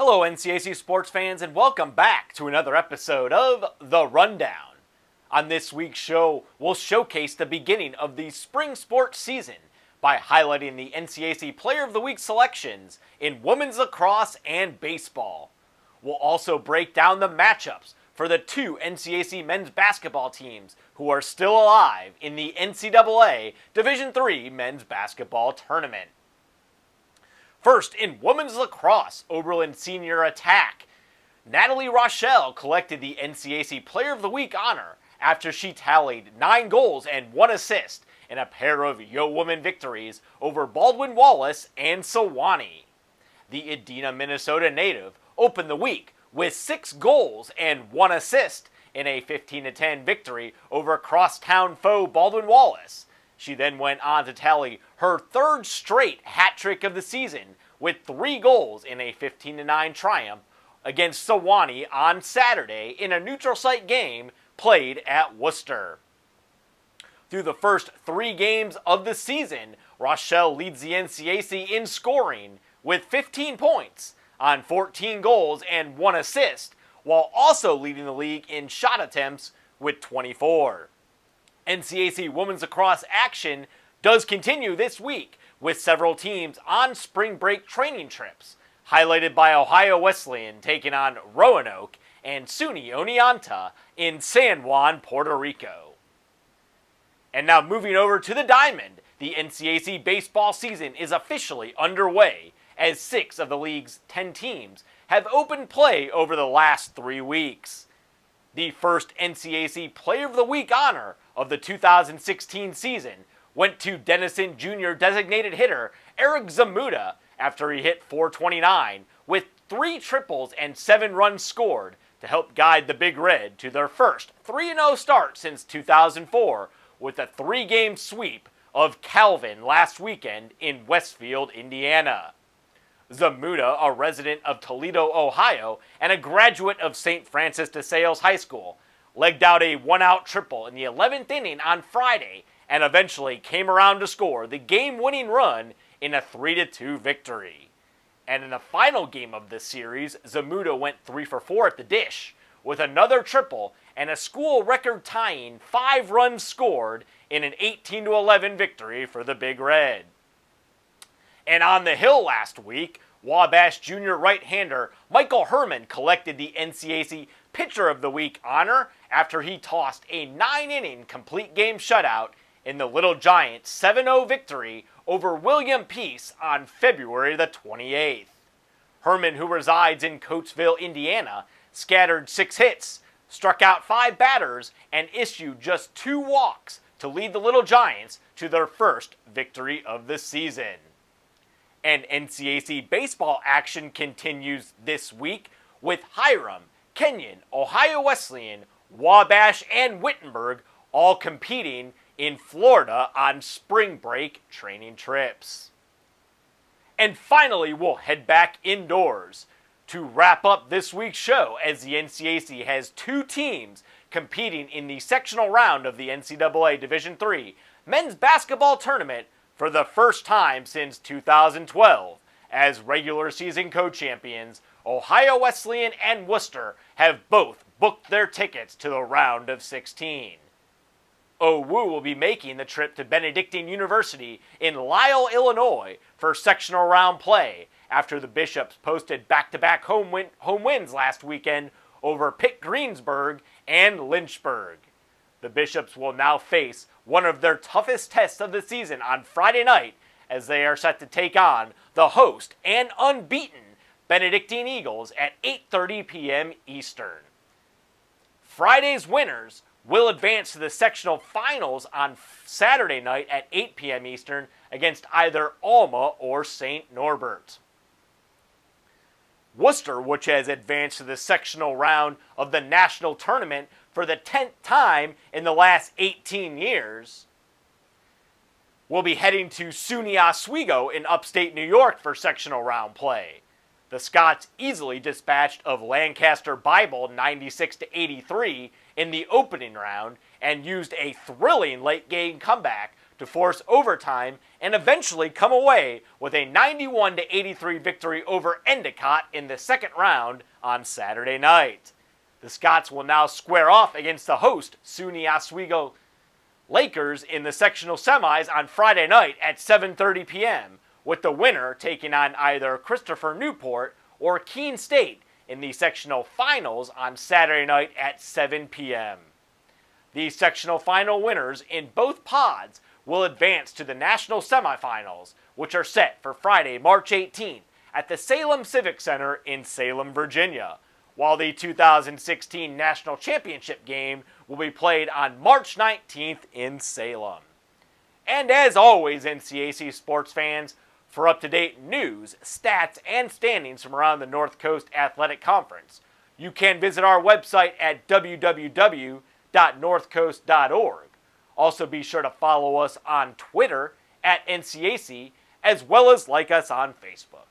Hello NCAC sports fans and welcome back to another episode of The Rundown. On this week's show, we'll showcase the beginning of the spring sports season by highlighting the NCAC Player of the Week selections in women's lacrosse and baseball. We'll also break down the matchups for the two NCAC men's basketball teams who are still alive in the NCAA Division III men's basketball tournament. First, in women's lacrosse, Oberlin senior attack, Natalie Rochelle collected the NCAC Player of the Week honor after she tallied 9 goals and 1 assist in a pair of Yo Woman victories over Baldwin Wallace and Sewanee. The Edina, Minnesota native opened the week with 6 goals and 1 assist in a 15-10 victory over crosstown foe Baldwin Wallace. She then went on to tally her 3rd straight hat trick of the season with 3 goals in a 15-9 triumph against Sewanee on Saturday in a neutral site game played at Wooster. Through the first 3 games of the season, Rochelle leads the NCAC in scoring with 15 points on 14 goals and 1 assist, while also leading the league in shot attempts with 24. NCAC women's lacrosse action does continue this week with several teams on spring break training trips, highlighted by Ohio Wesleyan taking on Roanoke and SUNY Oneonta in San Juan, Puerto Rico. And now moving over to the Diamond, the NCAC baseball season is officially underway as 6 of the league's 10 teams have opened play over the last 3 weeks. The first NCAC Player of the Week honor of the 2016 season went to Denison Jr. designated hitter Eric Zamuda after he hit .429 with 3 triples and 7 runs scored to help guide the Big Red to their first 3-0 start since 2004 with a 3-game sweep of Calvin last weekend in Westfield, Indiana. Zamuda, a resident of Toledo, Ohio, and a graduate of St. Francis de Sales High School, legged out a 1-out triple in the 11th inning on Friday and eventually came around to score the game-winning run in a 3-2 victory. And in the final game of this series, Zamuda went 3 for 4 at the dish with another triple and a school record-tying 5 runs scored in an 18-11 victory for the Big Red. And on the Hill last week, Wabash Junior right-hander Michael Herman collected the NCAC Pitcher of the Week honor after he tossed a 9-inning complete game shutout in the Little Giants 7-0 victory over William Peace on February the 28th. Herman, who resides in Coatesville, Indiana, scattered 6 hits, struck out 5 batters, and issued just 2 walks to lead the Little Giants to their first victory of the season. And NCAC baseball action continues this week with Hiram, Kenyon, Ohio Wesleyan, Wabash, and Wittenberg all competing in Florida on spring break training trips. And finally, we'll head back indoors to wrap up this week's show as the NCAC has 2 teams competing in the sectional round of the NCAA Division III men's basketball tournament for the first time since 2012, as regular season co-champions, Ohio Wesleyan and Wooster have both booked their tickets to the round of 16. OWU will be making the trip to Benedictine University in Lisle, Illinois for sectional round play after the Bishops posted back-to-back home wins last weekend over Pitt Greensburg and Lynchburg. The Bishops will now face one of their toughest tests of the season on Friday night as they are set to take on the host and unbeaten Benedictine Eagles at 8:30 p.m. Eastern. Friday's winners will advance to the sectional finals on Saturday night at 8 p.m. Eastern against either Alma or St. Norbert. Wooster, which has advanced to the sectional round of the national tournament for the 10th time in the last 18 years, will be heading to SUNY Oswego in upstate New York for sectional round play. The Scots easily dispatched of Lancaster Bible 96-83 in the opening round and used a thrilling late-game comeback to force overtime and eventually come away with a 91-83 victory over Endicott in the second round on Saturday night. The Scots will now square off against the host SUNY Oswego Lakers in the sectional semis on Friday night at 7:30 p.m., with the winner taking on either Christopher Newport or Keene State in the sectional finals on Saturday night at 7 p.m. The sectional final winners in both pods will advance to the national semifinals, which are set for Friday, March 18th at the Salem Civic Center in Salem, Virginia, while the 2016 National Championship game will be played on March 19th in Salem. And as always, NCAC sports fans, for up-to-date news, stats, and standings from around the North Coast Athletic Conference, you can visit our website at www.northcoast.org. Also be sure to follow us on Twitter at NCAC, as well as like us on Facebook.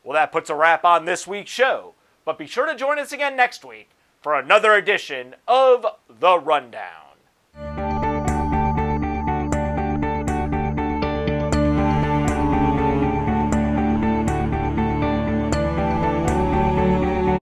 Well, that puts a wrap on this week's show, but be sure to join us again next week for another edition of The Rundown.